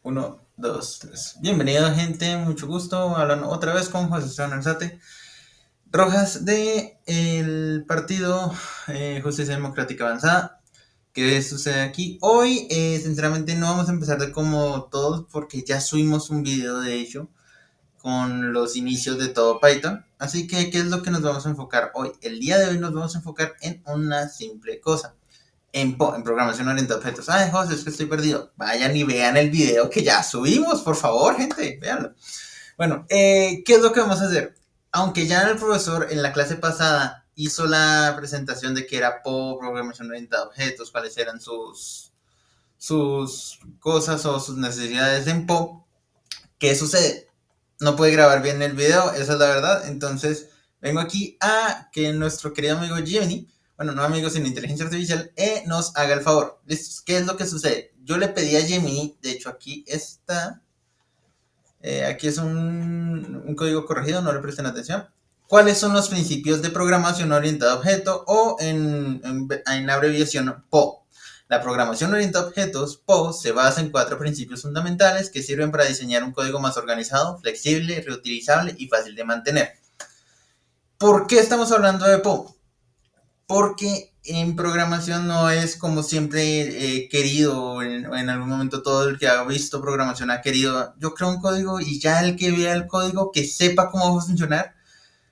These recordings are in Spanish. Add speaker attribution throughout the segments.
Speaker 1: Uno, dos, tres. Bienvenido, gente. Mucho gusto. Hablando otra vez con José Esteban Alzate Rojas de el partido Justicia Democrática Avanzada. ¿Qué sucede aquí? Hoy, sinceramente, no vamos a empezar de como todos porque ya subimos un video de ello con los inicios de todo Python. Así que, ¿qué es lo que nos vamos a enfocar hoy? El día de hoy nos vamos a enfocar en una simple cosa en programación orientada a objetos. Ay, José, es que estoy perdido. Vayan y vean el video que ya subimos, por favor, gente, véanlo. Bueno, ¿qué es lo que vamos a hacer? Aunque ya el profesor en la clase pasada hizo la presentación de que era PO, programación orientada a objetos, cuáles eran sus cosas o sus necesidades en PO, ¿qué sucede? No puede grabar bien el video, esa es la verdad. Entonces, vengo aquí a que nuestro querido amigo Gemini, bueno, no amigos sino inteligencia artificial, nos haga el favor. ¿Listo? ¿Qué es lo que sucede? Yo le pedí a Gemini, de hecho aquí está, aquí es un código corregido, no le presten atención. ¿Cuáles son los principios de programación orientada a objeto o en abreviación PO? La programación orientada a objetos, PO, se basa en 4 principios fundamentales que sirven para diseñar un código más organizado, flexible, reutilizable y fácil de mantener. ¿Por qué estamos hablando de PO? Porque en programación no es como siempre querido, en algún momento todo el que ha visto programación ha querido, yo creo un código y ya el que vea el código, que sepa cómo va a funcionar,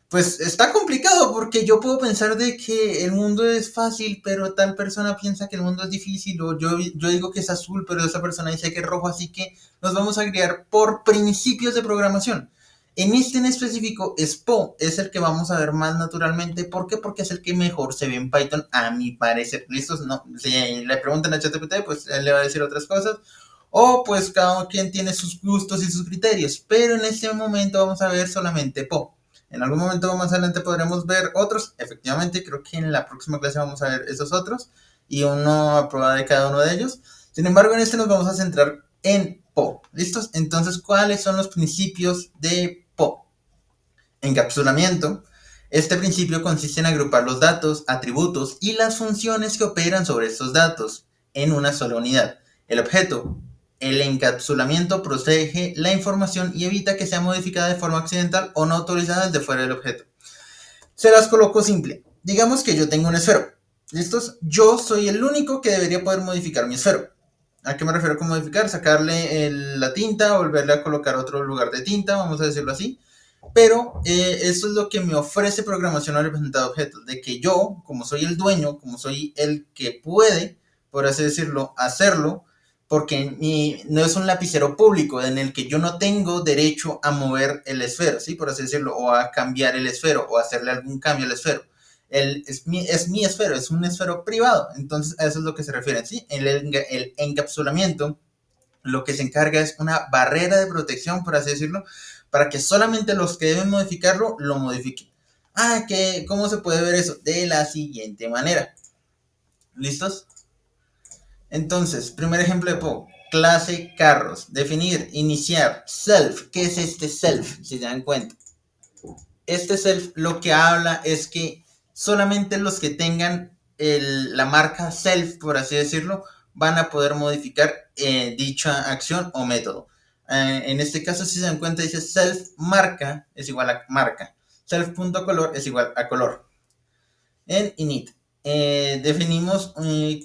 Speaker 1: pues está complicado porque yo puedo pensar de que el mundo es fácil, pero tal persona piensa que el mundo es difícil, o yo digo que es azul, pero esa persona dice que es rojo, así que nos vamos a guiar por principios de programación. En este en específico, SPO es el que vamos a ver más naturalmente. ¿Por qué? Porque es el que mejor se ve en Python, a mi parecer. ¿Listos? No, si le preguntan a ChatGPT, pues él le va a decir otras cosas. O pues cada quien tiene sus gustos y sus criterios. Pero en este momento vamos a ver solamente PO. En algún momento más adelante podremos ver otros. Efectivamente, creo que en la próxima clase vamos a ver esos otros y uno a prueba de cada uno de ellos. Sin embargo, en este nos vamos a centrar en PO. ¿Listos? Entonces, ¿cuáles son los principios de PO? Encapsulamiento. Este principio consiste en agrupar los datos, atributos y las funciones que operan sobre estos datos en una sola unidad. El objeto. El encapsulamiento protege la información y evita que sea modificada de forma accidental o no autorizada desde fuera del objeto. Se las coloco simple. Digamos que yo tengo un esfero. ¿Listos? Yo soy el único que debería poder modificar mi esfero. ¿A qué me refiero con modificar? Sacarle la tinta, volverle a colocar otro lugar de tinta, vamos a decirlo así. Pero eso es lo que me ofrece programación orientada a objetos, de que yo, como soy el dueño, como soy el que puede, por así decirlo, hacerlo, porque no es un lapicero público en el que yo no tengo derecho a mover el esfero, ¿sí? Por así decirlo, o a cambiar el esfero, o a hacerle algún cambio al esfero. Es mi esfero, es un esfero privado, entonces a eso es lo que se refiere, ¿sí? El encapsulamiento lo que se encarga es una barrera de protección, por así decirlo, para que solamente los que deben modificarlo lo modifiquen. ¿Cómo se puede ver eso? De la siguiente manera. ¿Listos? Entonces, primer ejemplo de PO. Clase carros. Definir, iniciar, self. ¿Qué es este self? Si se dan cuenta. Este self lo que habla es que solamente los que tengan la marca self, por así decirlo, van a poder modificar dicha acción o método. En este caso, si se dan cuenta, dice self marca es igual a marca. Self.color es igual a color. En init definimos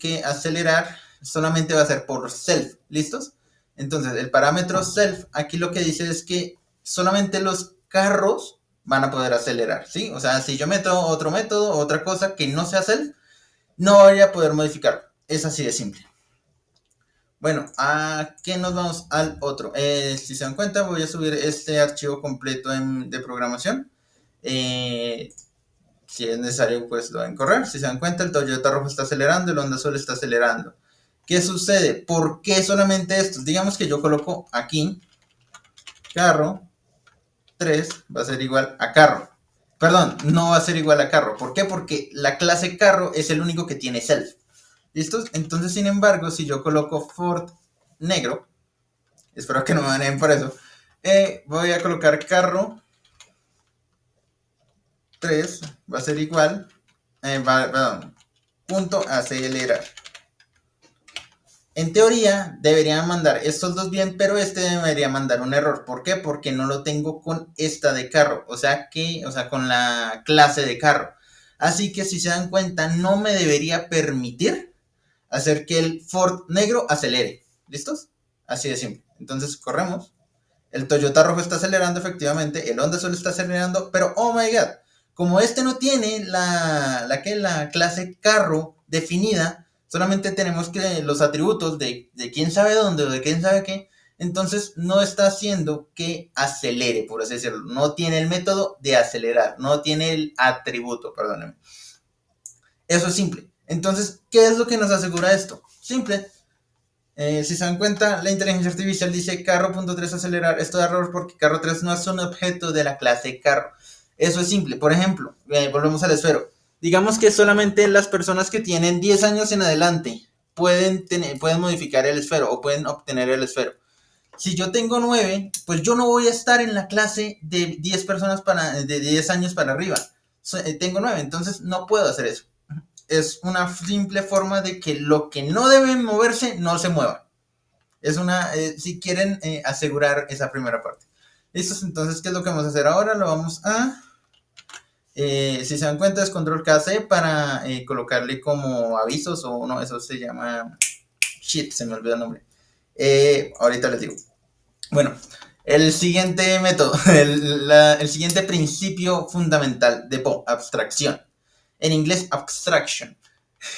Speaker 1: que acelerar solamente va a ser por self. ¿Listos? Entonces, el parámetro self aquí lo que dice es que solamente los carros van a poder acelerar, ¿sí? O sea, si yo meto otro método, otra cosa que no sea self, no voy a poder modificarlo. Es así de simple. Bueno, ¿a qué nos vamos al otro? Si se dan cuenta, voy a subir este archivo completo de programación. Si es necesario, pues lo deben correr. Si se dan cuenta, el Toyota rojo está acelerando, el Honda Sol está acelerando. ¿Qué sucede? ¿Por qué solamente estos? Digamos que yo coloco aquí carro 3 va a ser igual a carro. Perdón, no va a ser igual a carro. ¿Por qué? Porque la clase carro es el único que tiene self. ¿Listos? Entonces, sin embargo, si yo coloco Ford negro, espero que no me baneen por eso, voy a colocar carro 3 va a ser igual, perdón, punto acelerar. En teoría deberían mandar estos dos bien, pero este debería mandar un error. ¿Por qué? Porque no lo tengo con esta de carro, o sea, con la clase de carro. Así que si se dan cuenta, no me debería permitir hacer que el Ford negro acelere. ¿Listos? Así de simple. Entonces corremos. El Toyota rojo está acelerando efectivamente, el Honda Azul está acelerando, pero oh my god, como este no tiene la clase carro definida, solamente tenemos que los atributos de quién sabe dónde o de quién sabe qué, entonces no está haciendo que acelere, por así decirlo. No tiene el método de acelerar, no tiene el atributo, perdónenme. Eso es simple. Entonces, ¿qué es lo que nos asegura esto? Simple. Si se dan cuenta, la inteligencia artificial dice carro.3 acelerar. Esto da error porque carro 3 no es un objeto de la clase carro. Eso es simple. Por ejemplo, volvemos al esfero. Digamos que solamente las personas que tienen 10 años en adelante pueden modificar el esfero o pueden obtener el esfero. Si yo tengo 9, pues yo no voy a estar en la clase de 10 personas de 10 años para arriba. Tengo 9, entonces no puedo hacer eso. Es una simple forma de que lo que no debe moverse no se mueva. Es si quieren asegurar esa primera parte. ¿Listos? Entonces, ¿qué es lo que vamos a hacer ahora? Lo vamos a, si se dan cuenta, es control KC para colocarle como avisos o no, eso se llama, shit, se me olvidó el nombre. Ahorita les digo. Bueno, el siguiente método, el siguiente principio fundamental de PO, abstracción. En inglés, abstraction.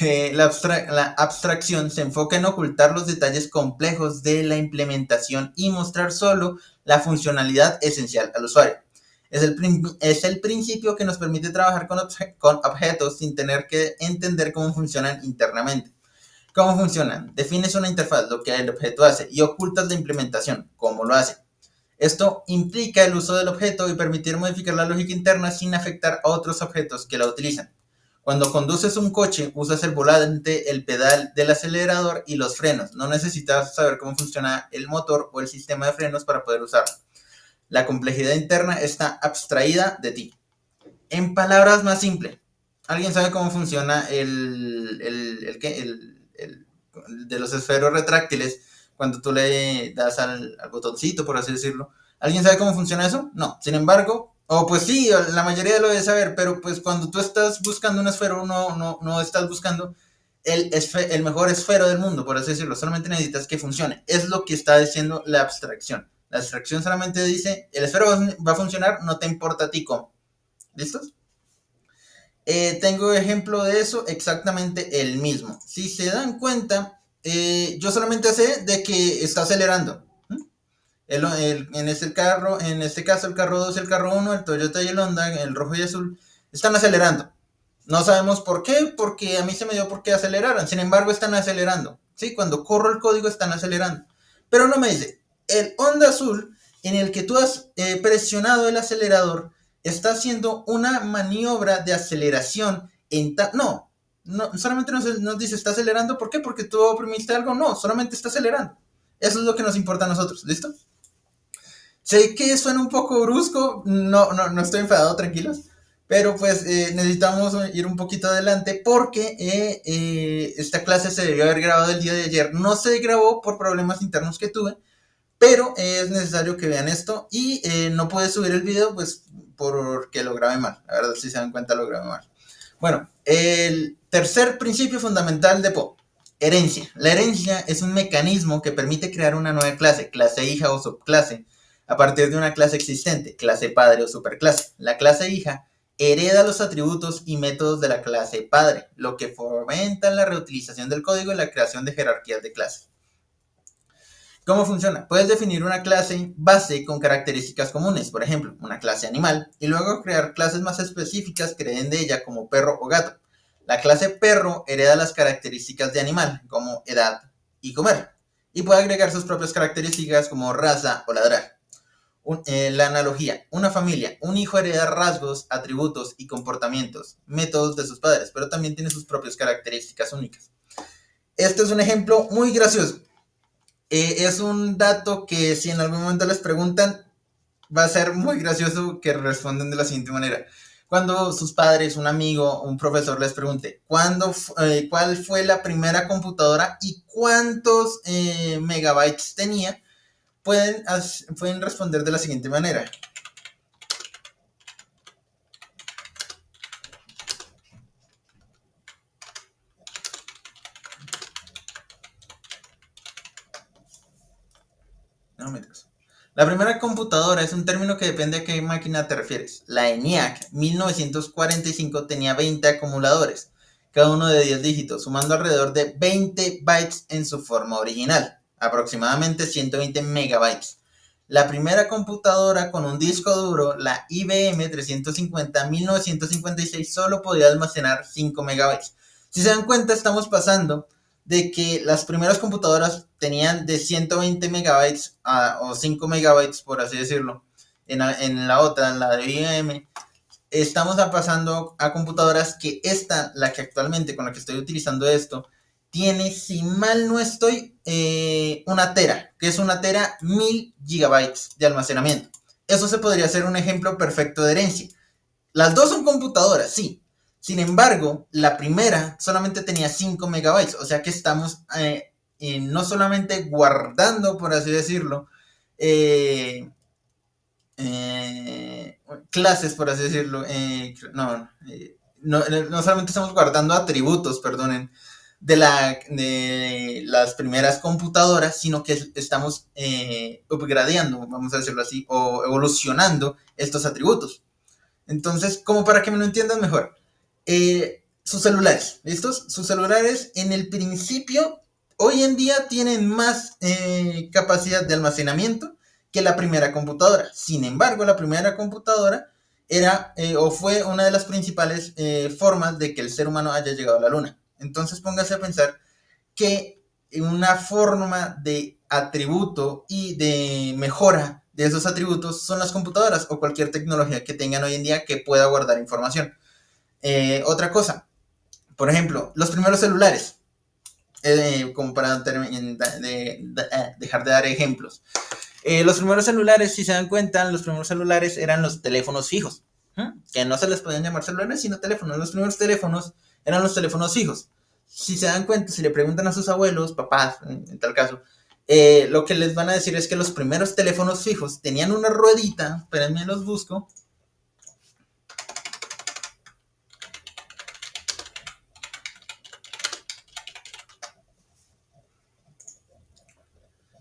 Speaker 1: La abstracción se enfoca en ocultar los detalles complejos de la implementación y mostrar solo la funcionalidad esencial al usuario. Es el principio que nos permite trabajar con objetos sin tener que entender cómo funcionan internamente. ¿Cómo funcionan? Defines una interfaz, lo que el objeto hace, y ocultas la implementación, cómo lo hace. Esto implica el uso del objeto y permitir modificar la lógica interna sin afectar a otros objetos que la utilizan. Cuando conduces un coche, usas el volante, el pedal del acelerador y los frenos. No necesitas saber cómo funciona el motor o el sistema de frenos para poder usarlo. La complejidad interna está abstraída de ti. En palabras más simples, ¿alguien sabe cómo funciona el de los esferos retráctiles cuando tú le das al botoncito, por así decirlo? ¿Alguien sabe cómo funciona eso? No. Sin embargo, pues sí, la mayoría lo debe saber, pero pues cuando tú estás buscando un esfero, no estás buscando el mejor esfero del mundo, por así decirlo. Solamente necesitas que funcione. Es lo que está diciendo la abstracción. La abstracción solamente dice, el esfero va a funcionar, no te importa a ti cómo. ¿Listos? Tengo ejemplo de eso, exactamente el mismo. Si se dan cuenta, yo solamente sé de que está acelerando. En este caso el carro 2 y el carro 1, el Toyota y el Honda, el rojo y azul, están acelerando. No sabemos por qué, porque a mí se me dio por qué aceleraran. Sin embargo, están acelerando. ¿Sí? Cuando corro el código están acelerando. Pero no me dice, el Honda azul en el que tú has presionado el acelerador está haciendo una maniobra de aceleración no, solamente nos dice está acelerando. ¿Por qué? Porque tú oprimiste algo. No, solamente está acelerando. Eso es lo que nos importa a nosotros. ¿Listo? Sé que suena un poco brusco, no estoy enfadado, tranquilos, pero pues necesitamos ir un poquito adelante porque esta clase se debió haber grabado el día de ayer. No se grabó por problemas internos que tuve, pero es necesario que vean esto y no pude subir el video pues porque lo grabé mal. La verdad, si se dan cuenta, lo grabé mal. Bueno, el tercer principio fundamental de PO, herencia. La herencia es un mecanismo que permite crear una nueva clase hija o subclase, a partir de una clase existente, clase padre o superclase. La clase hija hereda los atributos y métodos de la clase padre, lo que fomenta la reutilización del código y la creación de jerarquías de clases. ¿Cómo funciona? Puedes definir una clase base con características comunes, por ejemplo, una clase animal, y luego crear clases más específicas que hereden de ella como perro o gato. La clase perro hereda las características de animal, como edad y comer, y puede agregar sus propias características como raza o ladrar. La analogía, una familia, un hijo hereda rasgos, atributos y comportamientos, métodos de sus padres, pero también tiene sus propias características únicas. Este es un ejemplo muy gracioso. Es un dato que si en algún momento les preguntan, va a ser muy gracioso que respondan de la siguiente manera. cuando sus padres, un amigo, un profesor les pregunte cuál fue la primera computadora y cuántos megabytes tenía, pueden responder de la siguiente manera. No me digas. La primera computadora es un término que depende a qué máquina te refieres. La ENIAC 1945 tenía 20 acumuladores, cada uno de 10 dígitos, sumando alrededor de 20 bytes en su forma original, aproximadamente 120 megabytes. La primera computadora con un disco duro, la IBM 350 1956, solo podía almacenar 5 megabytes. Si se dan cuenta, estamos pasando de que las primeras computadoras tenían de 120 megabytes o 5 megabytes, por así decirlo. En la otra, en la de IBM, estamos pasando a computadoras que la que actualmente con la que estoy utilizando esto, tiene, si mal no estoy, una tera, que es una tera 1000 gigabytes de almacenamiento. Eso se podría hacer un ejemplo perfecto de herencia. Las dos son computadoras, sí. Sin embargo, la primera solamente tenía 5 megabytes, o sea que estamos no solamente guardando, por así decirlo, eh, clases, por así decirlo, no solamente estamos guardando atributos, perdonen, de las primeras computadoras, sino que estamos upgradeando, vamos a decirlo así, o evolucionando estos atributos. Entonces, como para que me lo entiendan mejor, sus celulares, ¿listos? Sus celulares en el principio, hoy en día tienen más capacidad de almacenamiento que la primera computadora. Sin embargo, la primera computadora era o fue una de las principales formas de que el ser humano haya llegado a la luna. Entonces, póngase a pensar que una forma de atributo y de mejora de esos atributos son las computadoras o cualquier tecnología que tengan hoy en día que pueda guardar información. Otra cosa, por ejemplo, los primeros celulares, como para dejar de dar ejemplos. Los primeros celulares, si se dan cuenta, los primeros celulares eran los teléfonos fijos, que no se les podían llamar celulares, sino teléfonos. Los primeros teléfonos eran los teléfonos fijos. Si se dan cuenta, si le preguntan a sus abuelos, papás, en tal caso, lo que les van a decir es que los primeros teléfonos fijos tenían una ruedita, espérenme, los busco.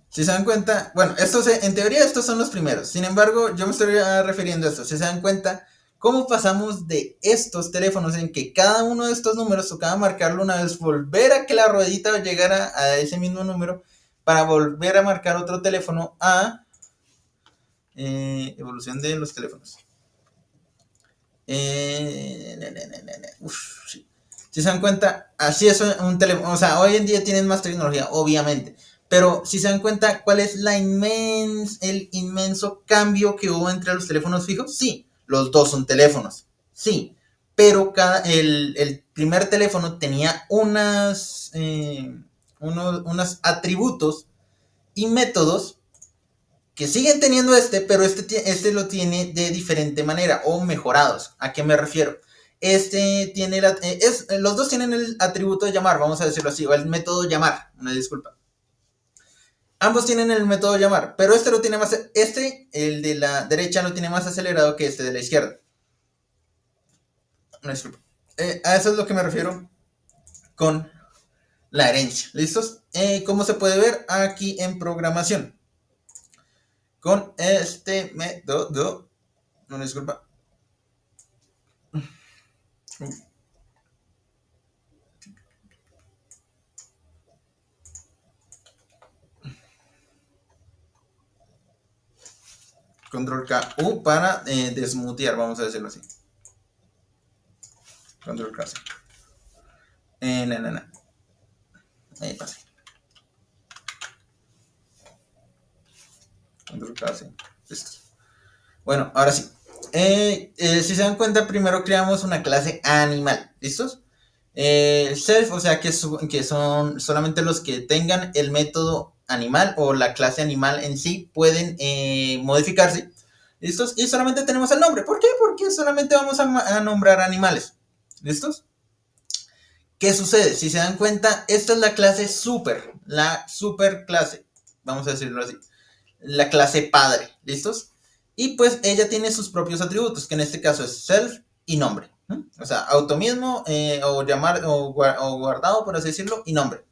Speaker 1: Si se dan cuenta, bueno, en teoría estos son los primeros. Sin embargo, yo me estoy refiriendo a esto. Si se dan cuenta, ¿cómo pasamos de estos teléfonos en que cada uno de estos números tocaba marcarlo una vez, volver a que la ruedita llegara a ese mismo número para volver a marcar otro teléfono a evolución de los teléfonos? Sí. Si se dan cuenta, así es un teléfono. O sea, hoy en día tienen más tecnología, obviamente. Pero si se dan cuenta, ¿cuál es el inmenso cambio que hubo entre los teléfonos fijos? Sí, los dos son teléfonos. Sí, pero el primer teléfono tenía unos atributos y métodos que siguen teniendo pero este lo tiene de diferente manera o mejorados. ¿A qué me refiero? Los dos tienen el atributo de llamar, vamos a decirlo así, o el método llamar, una disculpa. Ambos tienen el método llamar, pero lo tiene más, el de la derecha lo tiene más acelerado que este de la izquierda. Una disculpa. A eso es lo que me refiero con la herencia. ¿Listos? ¿Cómo se puede ver aquí en programación? Con este método. Una disculpa. Control K, U para desmutear, vamos a decirlo así. Control K, sí. Ahí pasa. Control K, sí. Listo. Bueno, ahora sí. Si se dan cuenta, primero creamos una clase animal. ¿Listos? Self, o sea que son solamente los que tengan el método animal o la clase animal en sí pueden modificarse. ¿Listos? Y solamente tenemos el nombre. ¿Por qué? Porque solamente vamos a nombrar animales. ¿Listos? ¿Qué sucede? Si se dan cuenta, esta es la clase super, la super clase, vamos a decirlo así, la clase padre, ¿listos? Y pues ella tiene sus propios atributos, que en este caso es self y nombre. O sea, auto mismo, o llamar, o guardado, por así decirlo, y nombre.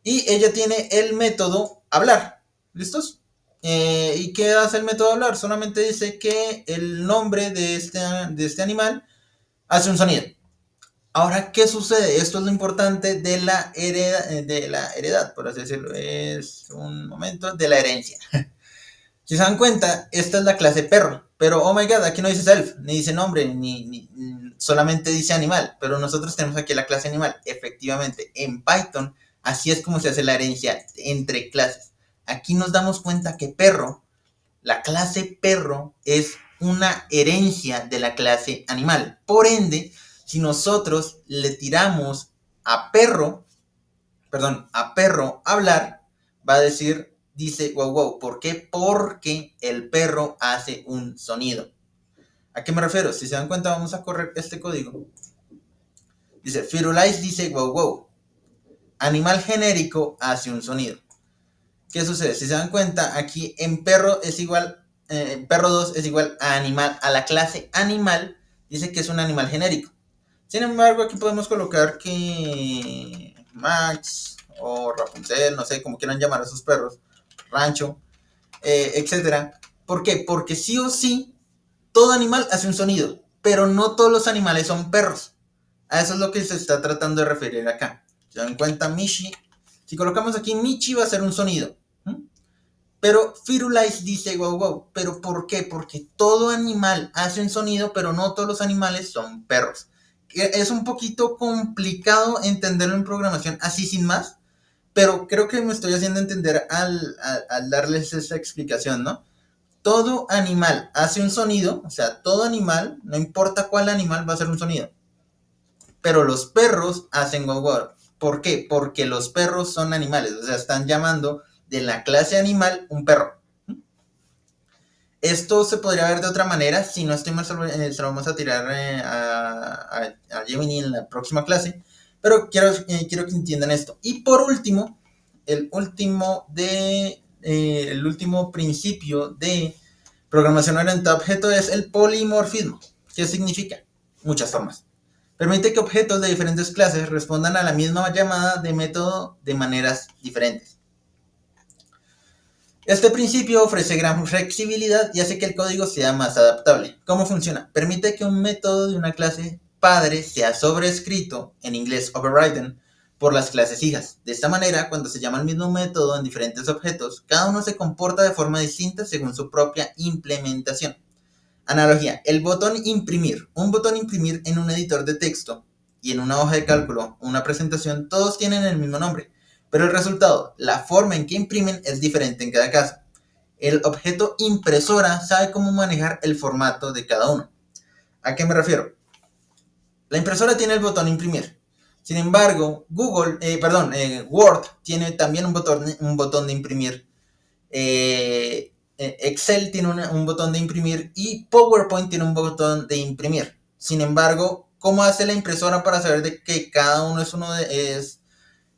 Speaker 1: Y ella tiene el método hablar, ¿listos? ¿Y qué hace el método hablar? Solamente dice que el nombre de este animal hace un sonido. Ahora, ¿qué sucede? Esto es lo importante de la heredad, por así decirlo. Es un momento de la herencia. Si se dan cuenta, esta es la clase perro. Pero, oh my god, aquí no dice self, ni dice nombre, ni solamente dice animal. Pero nosotros tenemos aquí la clase animal. Efectivamente, en Python, así es como se hace la herencia entre clases. Aquí nos damos cuenta que perro, la clase perro, es una herencia de la clase animal. Por ende, si nosotros le tiramos a perro hablar, va a decir, dice wow wow. ¿Por qué? Porque el perro hace un sonido. ¿A qué me refiero? Si se dan cuenta, vamos a correr este código. Dice, Firulais dice wow wow. Animal genérico hace un sonido. ¿Qué sucede? Si se dan cuenta, aquí en perro es igual, perro 2 es igual a animal, a la clase animal, dice que es un animal genérico. Sin embargo, aquí podemos colocar que Max o Rapunzel, no sé cómo quieran llamar a sus perros, Rancho, etcétera. ¿Por qué? Porque sí o sí, todo animal hace un sonido, pero no todos los animales son perros. A eso es lo que se está tratando de referir acá. Se dan cuenta, Michi. Si colocamos aquí Michi va a ser un sonido. Pero Firulais dice wow wow. ¿Pero por qué? Porque todo animal hace un sonido, pero no todos los animales son perros. Es un poquito complicado entenderlo en programación así sin más, pero creo que me estoy haciendo entender al darles esa explicación, ¿no? Todo animal hace un sonido, o sea, todo animal, no importa cuál animal, va a hacer un sonido. Pero los perros hacen wow wow. ¿Por qué? Porque los perros son animales, o sea, están llamando de la clase animal un perro. Esto se podría ver de otra manera, si no estoy mal, se lo vamos a tirar a Gemini en la próxima clase, pero quiero que entiendan esto. Y por último, el último principio de programación orientada a objeto es el polimorfismo. ¿Qué significa? Muchas formas. Permite que objetos de diferentes clases respondan a la misma llamada de método de maneras diferentes. Este principio ofrece gran flexibilidad y hace que el código sea más adaptable. ¿Cómo funciona? Permite que un método de una clase padre sea sobrescrito, en inglés overridden, por las clases hijas. De esta manera, cuando se llama el mismo método en diferentes objetos, cada uno se comporta de forma distinta según su propia implementación. Analogía, el botón imprimir. Un botón imprimir en un editor de texto y en una hoja de cálculo o una presentación, todos tienen el mismo nombre, pero el resultado, la forma en que imprimen es diferente en cada caso. El objeto impresora sabe cómo manejar el formato de cada uno. ¿A qué me refiero? La impresora tiene el botón imprimir. Sin embargo, Word tiene también un botón de imprimir. Excel tiene un botón de imprimir y PowerPoint tiene un botón de imprimir. Sin embargo, ¿cómo hace la impresora para saber de que cada uno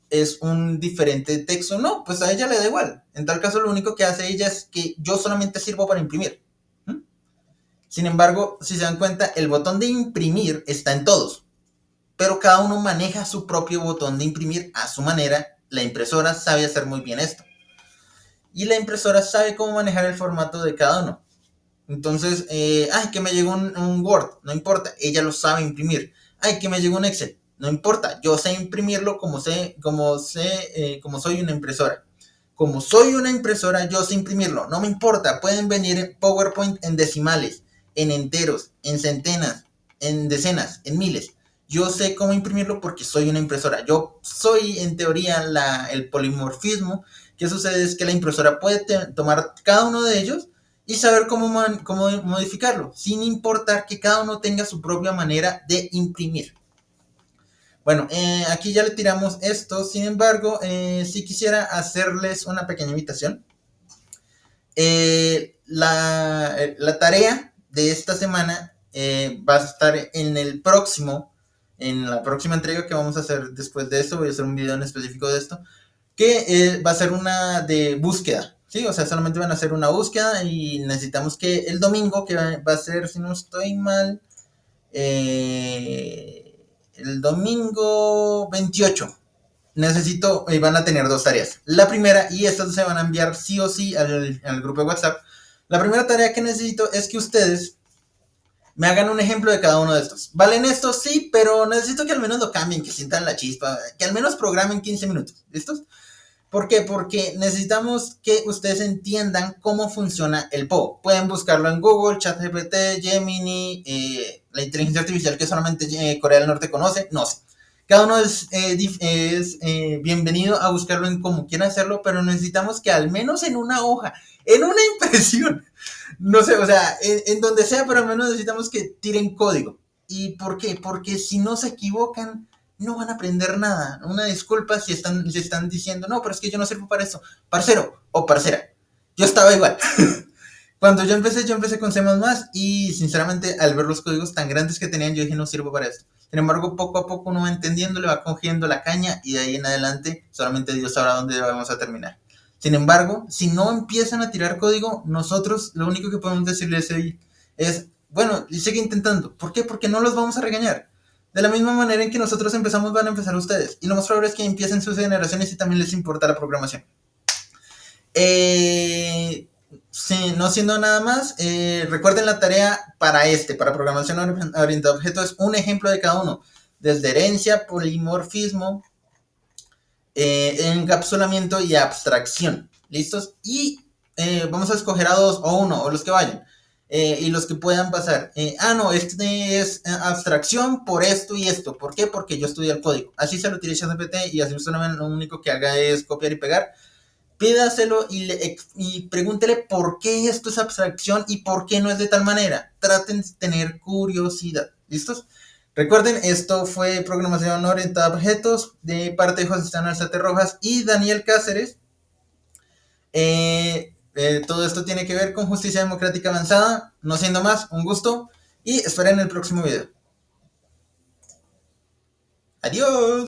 Speaker 1: es un diferente texto? No, pues a ella le da igual. En tal caso, lo único que hace ella es que yo solamente sirvo para imprimir. Sin embargo, si se dan cuenta, el botón de imprimir está en todos, pero cada uno maneja su propio botón de imprimir a su manera. La impresora sabe hacer muy bien esto. Y la impresora sabe cómo manejar el formato de cada uno. Entonces, que me llegó un Word, no importa, ella lo sabe imprimir. Que me llegó un Excel, no importa, yo sé imprimirlo como soy una impresora. Como soy una impresora, yo sé imprimirlo, no me importa, pueden venir en PowerPoint en decimales, en enteros, en centenas, en decenas, en miles. Yo sé cómo imprimirlo porque soy una impresora. Yo soy, en teoría, el polimorfismo. ¿Qué sucede? Es que la impresora puede tomar cada uno de ellos y saber cómo modificarlo, sin importar que cada uno tenga su propia manera de imprimir. Bueno, aquí ya le tiramos esto. Sin embargo, si quisiera hacerles una pequeña invitación. la tarea de esta semana va a estar en la próxima entrega que vamos a hacer después de esto. Voy a hacer un video en específico de esto, que va a ser una de búsqueda, ¿sí? O sea, solamente van a hacer una búsqueda y necesitamos que el domingo, que va a ser, si no estoy mal, el domingo 28, necesito, van a tener dos tareas. La primera, y estas se van a enviar sí o sí al grupo de WhatsApp. La primera tarea que necesito es que ustedes me hagan un ejemplo de cada uno de estos. ¿Valen estos? Sí, pero necesito que al menos lo cambien, que sientan la chispa, que al menos programen 15 minutos. ¿Listos? ¿Por qué? Porque necesitamos que ustedes entiendan cómo funciona el PO. Pueden buscarlo en Google, ChatGPT, Gemini, la inteligencia artificial que solamente Corea del Norte conoce, no sé. Cada uno es bienvenido a buscarlo en como quiera hacerlo, pero necesitamos que al menos en una hoja, en una impresión, no sé, o sea, en donde sea, pero al menos necesitamos que tiren código. ¿Y por qué? Porque si no se equivocan, no van a aprender nada. Una disculpa si están diciendo, no, pero es que yo no sirvo para eso. Parcero o parcera. Yo estaba igual. Cuando yo empecé con C++ y sinceramente al ver los códigos tan grandes que tenían, yo dije, no sirvo para esto. Sin embargo, poco a poco uno va entendiendo, le va cogiendo la caña y de ahí en adelante solamente Dios sabrá dónde vamos a terminar. Sin embargo, si no empiezan a tirar código, nosotros lo único que podemos decirles es, bueno, sigue intentando. ¿Por qué? Porque no los vamos a regañar. De la misma manera en que nosotros empezamos, van a empezar ustedes. Y lo más probable es que empiecen sus generaciones y también les importa la programación. Sí, no siendo nada más, recuerden la tarea para programación orientada a objetos, es un ejemplo de cada uno. Desde herencia, polimorfismo, encapsulamiento y abstracción. ¿Listos? Y vamos a escoger a dos o uno o los que vayan. Y los que puedan pasar. No, este es abstracción por esto y esto. ¿Por qué? Porque yo estudié el código. Así se lo tiré ChatGPT y así solamente lo único que haga es copiar y pegar. Pídaselo y pregúntele por qué esto es abstracción y por qué no es de tal manera. Traten de tener curiosidad. ¿Listos? Recuerden, esto fue programación orientada a objetos de parte de José Esteban Alzate Rojas y Daniel Cáceres. Todo esto tiene que ver con justicia democrática avanzada. No siendo más, un gusto y esperen el próximo video. Adiós.